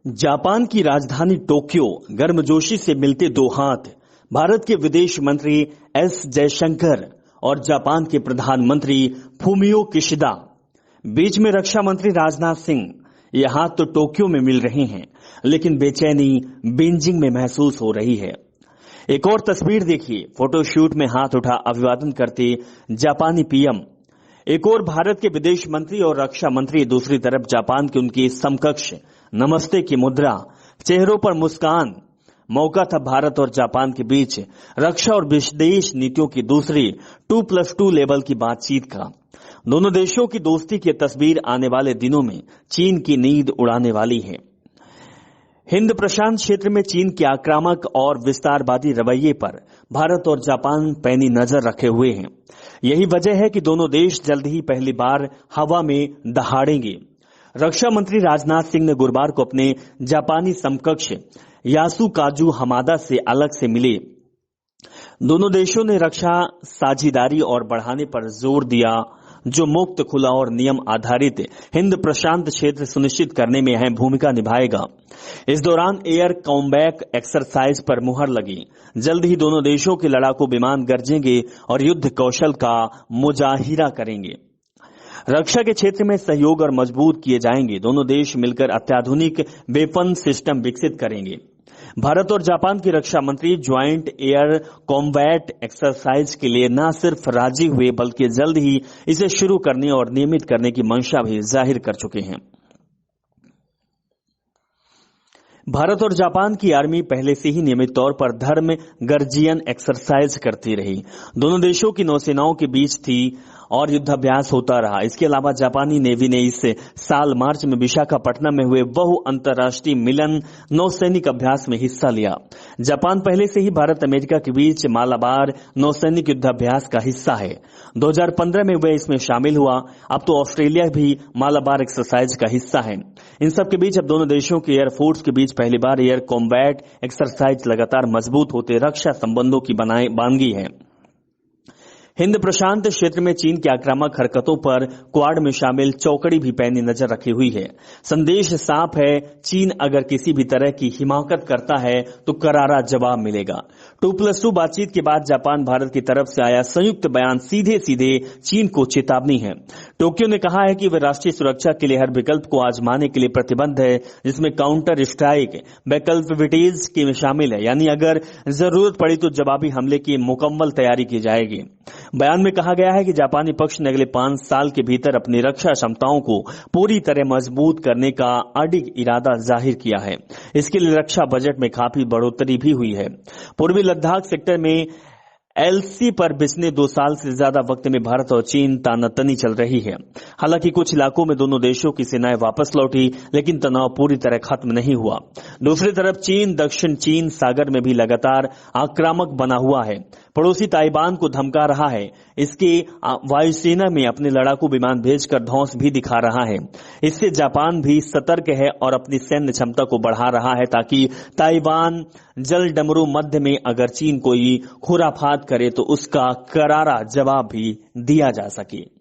Japan की राजधानी Tokyo गर्मजोशी से मिलते दो हाथ। भारत के विदेश मंत्री एस जयशंकर और जापान के प्रधानमंत्री फूमियो किशिदा, बीच में रक्षा मंत्री राजनाथ सिंह। ये हाथ तो टोक्यो में मिल रहे हैं, लेकिन बेचैनी बीजिंग में महसूस हो रही है। एक और तस्वीर देखिए, फोटोशूट में हाथ उठा अभिवादन करते जापानी पीएम। एक और भारत के विदेश मंत्री और रक्षा मंत्री, दूसरी तरफ जापान के उनके समकक्ष नमस्ते की मुद्रा, चेहरों पर मुस्कान। मौका था भारत और जापान के बीच रक्षा और विदेश नीतियों की दूसरी 2+2 लेवल की बातचीत का। दोनों देशों की दोस्ती की तस्वीर आने वाले दिनों में चीन की नींद उड़ाने वाली है। हिंद प्रशांत क्षेत्र में चीन के आक्रामक और विस्तारवादी रवैये पर भारत और जापान पैनी नजर रखे हुए हैं। यही वजह है कि दोनों देश जल्द ही पहली बार हवा में दहाड़ेंगे। रक्षा मंत्री राजनाथ सिंह ने गुरुवार को अपने जापानी समकक्ष यासुकाजु हमादा से अलग से मिले। दोनों देशों ने रक्षा साझेदारी और बढ़ाने पर जोर दिया, जो मुक्त, खुला और नियम आधारित हिंद प्रशांत क्षेत्र सुनिश्चित करने में अहम भूमिका निभाएगा। इस दौरान एयर कॉम्बैट एक्सरसाइज पर मुहर लगी। जल्द ही दोनों देशों के लड़ाकू विमान गरजेंगे और युद्ध कौशल का मुजाहिरा करेंगे। रक्षा के क्षेत्र में सहयोग और मजबूत किए जाएंगे। दोनों देश मिलकर अत्याधुनिक वेपन सिस्टम विकसित करेंगे। भारत और जापान के रक्षा मंत्री ज्वाइंट एयर कॉम्बैट एक्सरसाइज के लिए न सिर्फ राजी हुए, बल्कि जल्द ही इसे शुरू करने और नियमित करने की मंशा भी जाहिर कर चुके हैं। भारत और जापान की आर्मी पहले से ही नियमित तौर पर धर्म गर्जियन एक्सरसाइज करती रही। दोनों देशों की नौसेनाओं के बीच थी और युद्धाभ्यास होता रहा। इसके अलावा जापानी नेवी ने इस साल मार्च में विशाखापट्टनम में हुए बहु अंतर्राष्ट्रीय मिलन नौसैनिक अभ्यास में हिस्सा लिया। जापान पहले से ही भारत अमेरिका के बीच मालाबार नौसैनिक युद्धाभ्यास का हिस्सा है। 2015 में वह इसमें शामिल हुआ। अब तो ऑस्ट्रेलिया भी मालाबार एक्सरसाइज का हिस्सा है। इन सब के बीच अब दोनों देशों के एयरफोर्स के बीच पहली बार एयर कॉम्बैट एक्सरसाइज लगातार मजबूत होते रक्षा संबंधों की बानगी है। हिंद प्रशांत क्षेत्र में चीन की आक्रामक हरकतों पर क्वाड में शामिल चौकड़ी भी पैनी नजर रखी हुई है। संदेश साफ है, चीन अगर किसी भी तरह की हिमाकत करता है तो करारा जवाब मिलेगा। 2+2 बातचीत के बाद जापान भारत की तरफ से आया संयुक्त बयान सीधे सीधे चीन को चेतावनी है। टोक्यो ने कहा है कि वह राष्ट्रीय सुरक्षा के लिए हर विकल्प को आजमाने के लिए प्रतिबद्ध है, जिसमें काउंटर स्ट्राइक वैकल्पिटीज के शामिल है, यानी अगर जरूरत पड़ी तो जवाबी हमले की मुकम्मल तैयारी की जाएगी। बयान में कहा गया है कि जापानी पक्ष ने अगले 5 साल के भीतर अपनी रक्षा क्षमताओं को पूरी तरह मजबूत करने का अडिग इरादा जाहिर किया है। इसके लिए रक्षा बजट में काफी बढ़ोतरी भी हुई है। पूर्वी लद्दाख सेक्टर में एलसी पर पिछले 2 साल से ज्यादा वक्त में भारत और चीन तानातनी चल रही है। हालांकि कुछ इलाकों में दोनों देशों की सेनाएं वापस लौटी, लेकिन तनाव पूरी तरह खत्म नहीं हुआ। दूसरी तरफ चीन दक्षिण चीन सागर में भी लगातार आक्रामक बना हुआ है। पड़ोसी ताइवान को धमका रहा है। इसके वायुसेना में अपने लड़ाकू विमान भेजकर धौंस भी दिखा रहा है। इससे जापान भी सतर्क है और अपनी सैन्य क्षमता को बढ़ा रहा है, ताकि ताइवान जल डमरू मध्य में अगर चीन कोई खुराफात करे तो उसका करारा जवाब भी दिया जा सके।